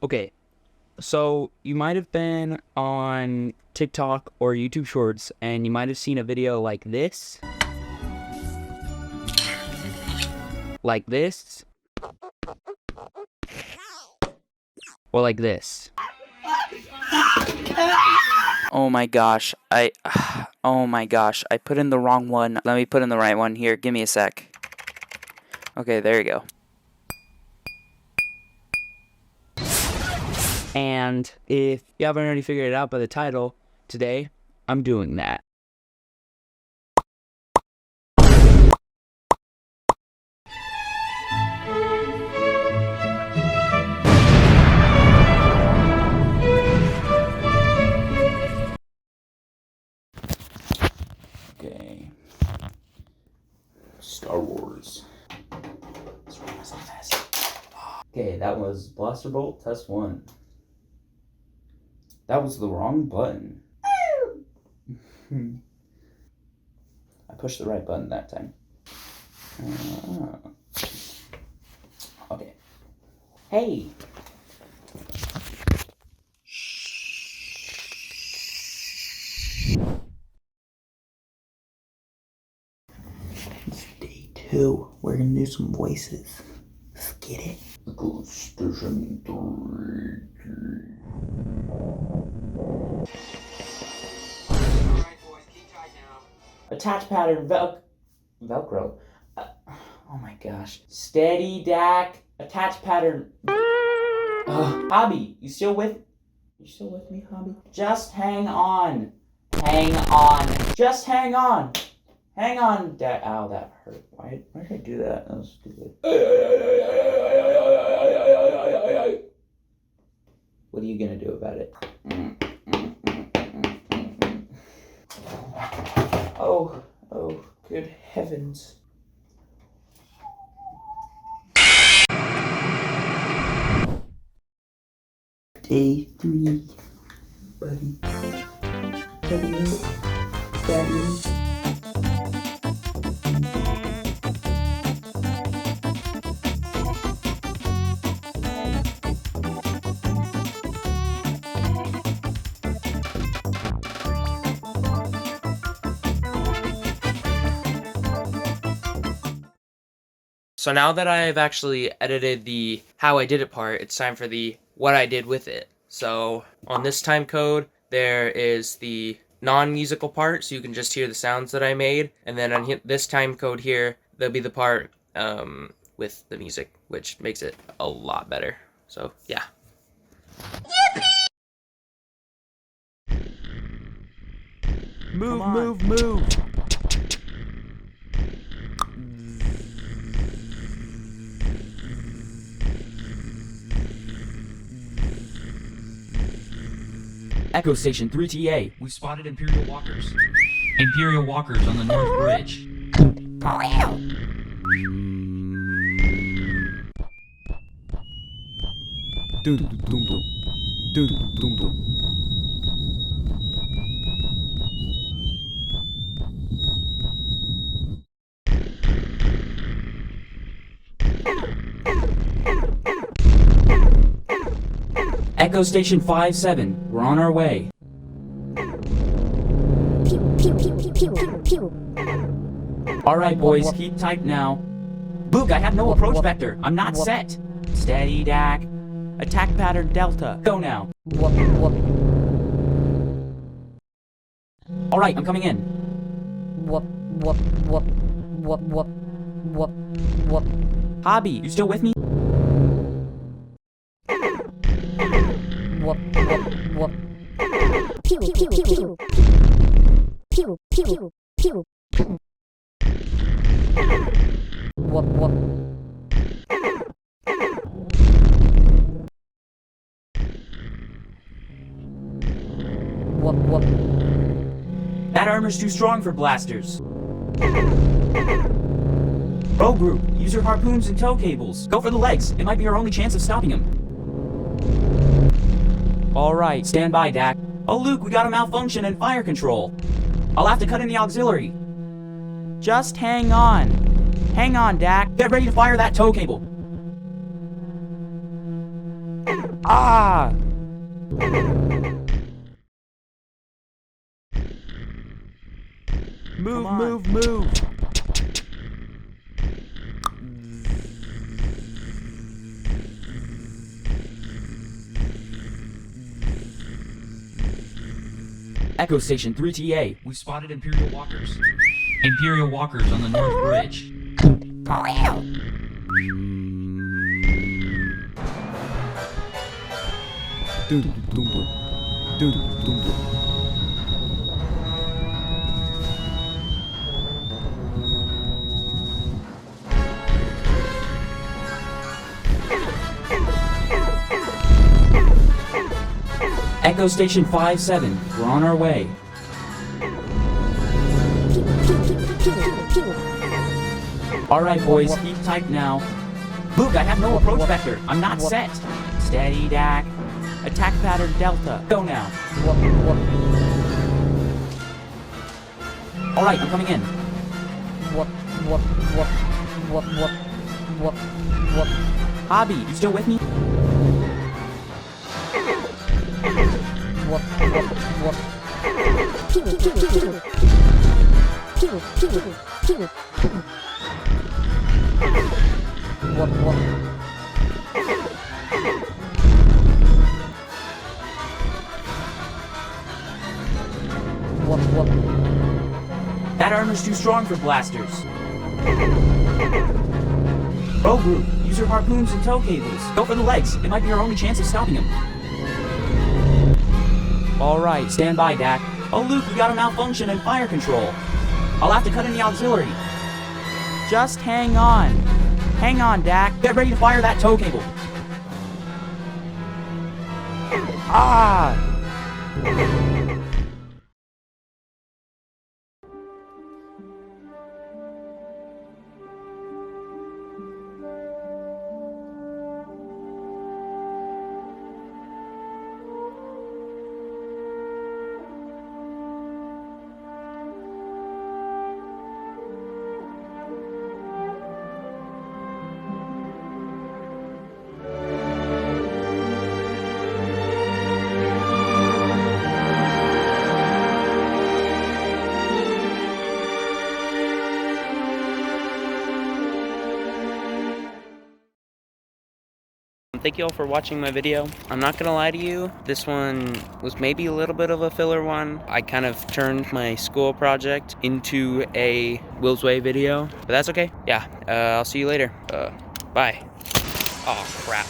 Okay, so you might have been on TikTok or YouTube Shorts and you might have seen a video like this, or like this. Oh my gosh, oh my gosh, I put in the wrong one. Let me put in the right one here. Give me a sec. Okay, there you go. And if you haven't already figured it out by the title, today I'm doing that. Okay. Star Wars. Okay, that was Blaster Bolt Test 1. That was the wrong button. I pushed the right button that time. Okay. Hey! It's day 2. We're gonna do some voices. Let's get it. Station 3. Attach pattern Velcro. Oh my gosh. Steady Dak. Attach pattern. Hobby, you still with me, Hobby? Just hang on. Hang on. Just hang on. Hang on, Dak. Ow, that hurt. Why did I do that? That was stupid. What are you gonna do about it? Oh, good heavens. Day 3, buddy. Daddy. So now that I've actually edited the how I did it part, it's time for the what I did with it. So on this time code, there is the non-musical part, so you can just hear the sounds that I made. And then on this time code here, there'll be the part with the music, which makes it a lot better. So yeah. Move. Echo Station 3TA. We spotted Imperial Walkers. Imperial Walkers on the North Bridge. Echo Station 5-7. We're on our way. Alright boys, keep tight now. Boog, I have no approach vector. I'm not set. Steady, Dak. Attack pattern Delta. Go now. Alright, I'm coming in. Hobby, you still with me? That armor's too strong for blasters. Bow group, use your harpoons and tow cables. Go for the legs. It might be our only chance of stopping him. Alright, stand by, Dak. Oh, Luke, we got a malfunction in fire control. I'll have to cut in the auxiliary. Just hang on. Hang on, Dak. Get ready to fire that tow cable. Ah! Move. Echo Station 3TA. We spotted Imperial walkers. Imperial walkers on the North Bridge. Echo Station 5-7. We're on our way. Alright boys, keep tight now. Luke, I have no approach vector. I'm not set. Steady, Dak. Attack pattern Delta. Go now. Alright, I'm coming in. Hobby, you still with me? That armor's too strong for blasters. Row group, use your harpoons and tow cables. Go for the legs. It might be our only chance of stopping him. Alright, stand by, Dak. Oh, Luke, we got a malfunction in fire control. I'll have to cut in the auxiliary. Just hang on. Hang on, Dak. Get ready to fire that tow cable. Ah! Thank you all for watching my video. I'm not gonna lie to you, this one was maybe a little bit of a filler one. I kind of turned my school project into a Will's Way video, but that's okay. Yeah, I'll see you later. Bye. Oh crap.